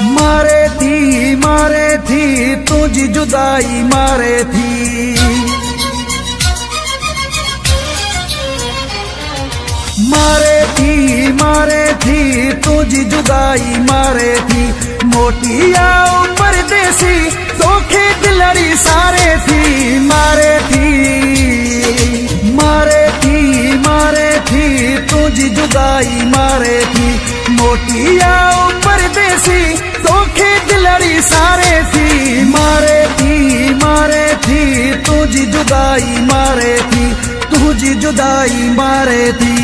मारे थी तुझी जुदाई मारे थी। मारे थी तुझी जुदाई मारे थी। मोटिया परदेसी धोखे दिलड़ी सारे थी। मारे थी तुझी जुदाई मारे थी। मोटिया परदेसी धोखे दिलड़ी सारे थी। मारे थी तुझी जुदाई मारे थी। तुझी जुदाई मारे थी।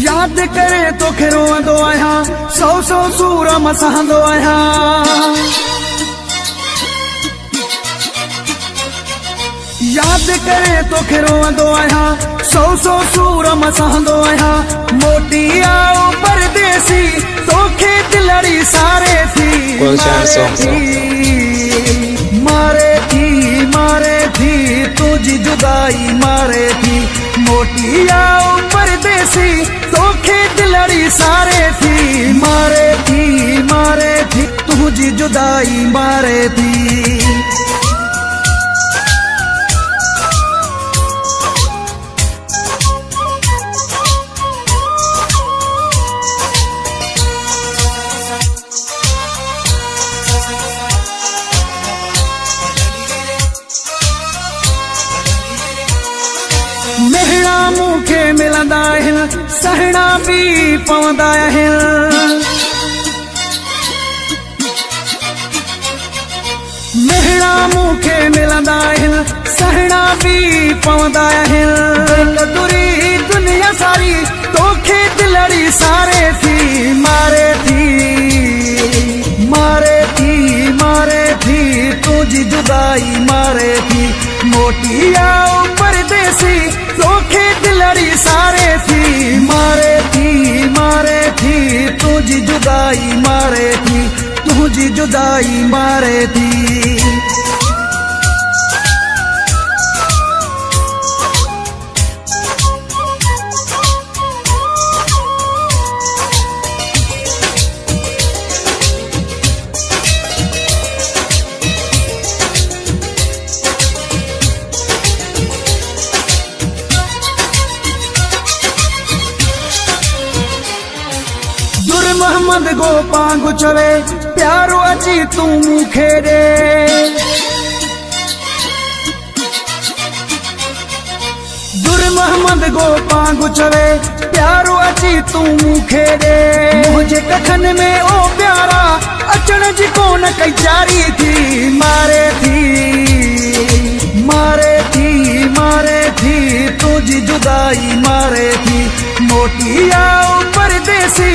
याद करे तो रोंदो आहियां, सौ सूर मसहंदो आहियां। याद करे तो रोंदो आहियां, सौ सूर मसहंदो आहियां। मोटी आओ परदेसी तोखे दिलड़ी सारे थी। मारे थी तुझी जुदाई मारे थी। मोटी आओ परदेसी तोखे दिलड़ी सारे थी। मारे थी तुझी जुदाई मारे थी। मेहड़ा मूंखे मिलंदा आहिनि, सहणा भी पवंदा आहिनि। मेहड़ा मूंखे मिलंदा आहिनि, सहणा भी पवंदा आहिनि। दुरी दुनिया सारी तोखे दिलड़ी सारे थी। मारे थी तुझी जुदाई मारे थी। मोटी आओ परदेसी तोखे दिलड़ी सारे थी। मारे थी तुझी जुदाई मारे थी। तुझी जुदाई मारे थी। मोहम्मद गो पांगु चवे प्यारो अची तू मूंखे ॾे। दुर मोहम्मद गो पांगु चवे प्यारो अची तू मूंखे ॾे। मुंहिंजे कखन में ओ प्यारा अचण जी कोन कई जारी थी। मारे थी तुझी जुदाई मारे थी। मोटी आओ परदेसी